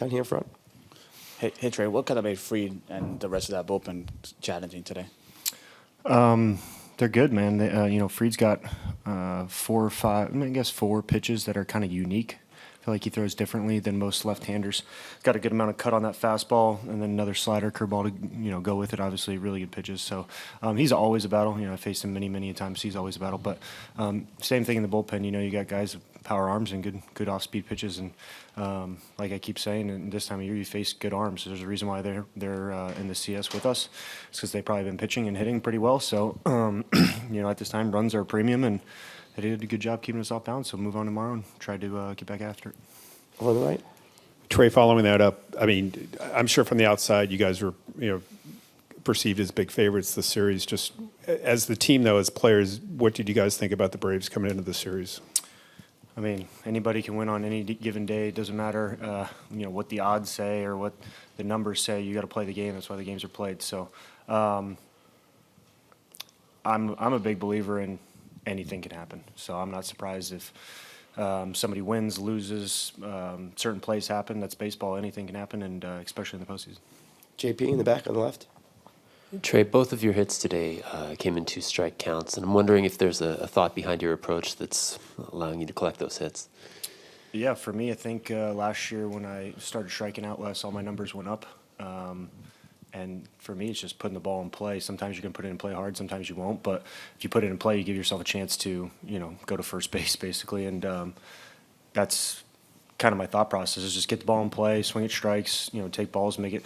down here in front. Hey Trey, what kind of made Freed and the rest of that bullpen challenging today? They're good, man. Freed's got 4 or 5, I guess 4 pitches that are kind of unique. I feel like he throws differently than most left-handers. Got a good amount of cut on that fastball, and then another slider, curveball to go with it. Obviously, really good pitches. So he's always a battle. I faced him many times. He's always a battle. But same thing in the bullpen. You got guys with power arms and good off-speed pitches. And like I keep saying, and this time of year you face good arms. There's a reason why they're in the CS with us. It's because they've probably been pitching and hitting pretty well. So at this time, runs are a premium, and they did a good job keeping us off balance. So move on tomorrow and try to get back after it. On the right. Trey, following that up, I mean, I'm sure from the outside you guys were, perceived as big favorites this series. Just as the team, though, as players, what did you guys think about the Braves coming into the series? I mean, anybody can win on any given day. It doesn't matter, what the odds say or what the numbers say. You got to play the game. That's why the games are played. So, I'm a big believer in anything can happen. So I'm not surprised if somebody wins, loses, certain plays happen. That's baseball. Anything can happen, and especially in the postseason. JP in the back on the left. Trey, both of your hits today came in 2 strike counts, and I'm wondering if there's a thought behind your approach that's allowing you to collect those hits. Yeah, for me, I think last year when I started striking out less, all my numbers went up. And for me, it's just putting the ball in play. Sometimes you can put it in play hard, sometimes you won't. But if you put it in play, you give yourself a chance to, go to first base, basically. And that's kind of my thought process, is just get the ball in play, swing at strikes, take balls, make it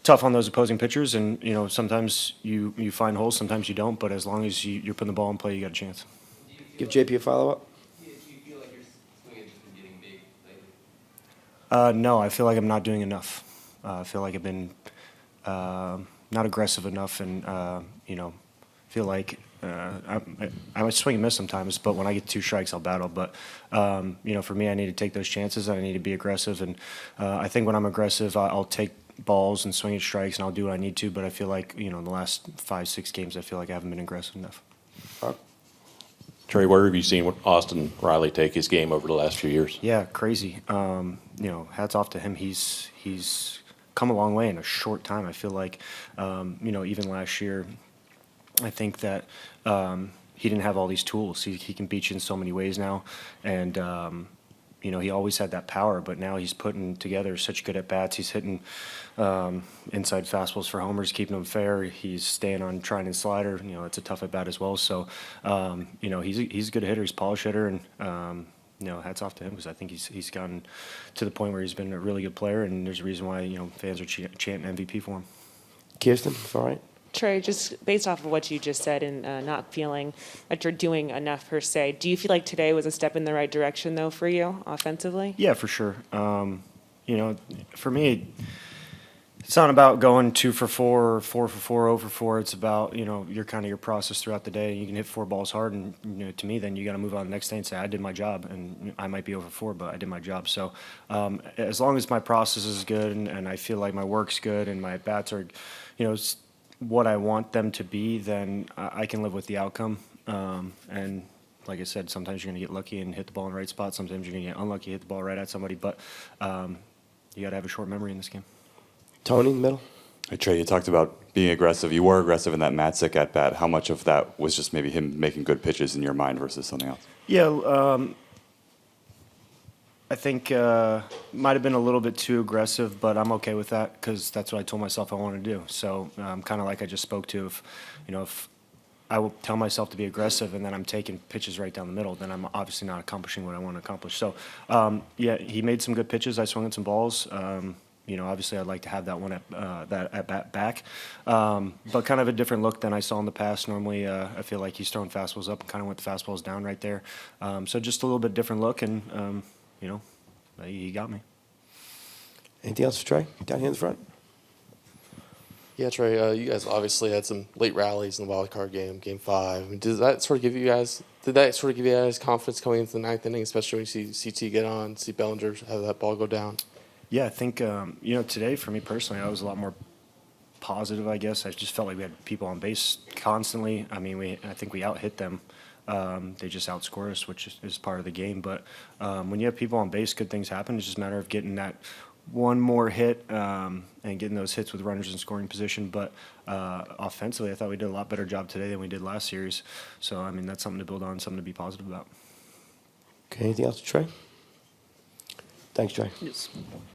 tough on those opposing pitchers. And, sometimes you find holes, sometimes you don't. But as long as you're putting the ball in play, you got a chance. Give JP a follow-up. Do you feel like your swing has been getting big lately? No, I feel like I'm not doing enough. I feel like I've been not aggressive enough, and feel like I swing and miss sometimes. But when I get 2 strikes, I'll battle. But for me, I need to take those chances. I need to be aggressive, and I think when I'm aggressive, I'll take balls and swing at strikes, and I'll do what I need to. But I feel like in the last 5-6 games, I feel like I haven't been aggressive enough. Trey, where have you seen Austin Riley take his game over the last few years? Yeah, crazy. Hats off to him. He's come a long way in a short time. I feel like, even last year, I think that he didn't have all these tools. He can beat you in so many ways now, and he always had that power. But now he's putting together such good at bats. He's hitting inside fastballs for homers, keeping them fair. He's staying on trying and slider. It's a tough at bat as well. So, he's a good hitter. He's a polished hitter, and hats off to him, because I think he's gotten to the point where he's been a really good player, and there's a reason why fans are chanting MVP for him. Kirsten, all right. Trey, just based off of what you just said and not feeling that you're doing enough per se, do you feel like today was a step in the right direction, though, for you offensively? Yeah, for sure. For me, it's not about going 2 for 4 or 4 for 4, 0 for 4. It's about, your process throughout the day. You can hit 4 balls hard, and, to me, then you got to move on to the next day and say, I did my job. And I might be over 4, but I did my job. So as long as my process is good and I feel like my work's good and my at-bats are, what I want them to be, then I can live with the outcome. And like I said, sometimes you're going to get lucky and hit the ball in the right spot. Sometimes you're going to get unlucky, hit the ball right at somebody. But you got to have a short memory in this game. Tony in the middle. Hey, Trey, you talked about being aggressive. You were aggressive in that Matzik at-bat. How much of that was just maybe him making good pitches in your mind versus something else? Yeah, I think might have been a little bit too aggressive, but I'm okay with that, because that's what I told myself I wanted to do. So kind of like I just spoke to, if I will tell myself to be aggressive and then I'm taking pitches right down the middle, then I'm obviously not accomplishing what I want to accomplish. So, he made some good pitches. I swung at some balls. Obviously I'd like to have that one at bat back, but kind of a different look than I saw in the past. Normally, I feel like he's throwing fastballs up and kind of went the fastballs down right there. So just a little bit different look, and he got me. Anything else for Trey? Down here in the front. Yeah, Trey, you guys obviously had some late rallies in the wild card game, Game 5. I mean, did that sort of give you guys confidence going into the 9th inning, especially when you see CT get on, see Bellinger have that ball go down? Yeah, I think, today for me personally, I was a lot more positive, I guess. I just felt like we had people on base constantly. I mean, I think we out-hit them. They just outscore us, which is part of the game. But when you have people on base, good things happen. It's just a matter of getting that one more hit and getting those hits with runners in scoring position. But offensively, I thought we did a lot better job today than we did last series. So, I mean, that's something to build on, something to be positive about. Okay, anything else, Trey? Thanks, Trey. Yes.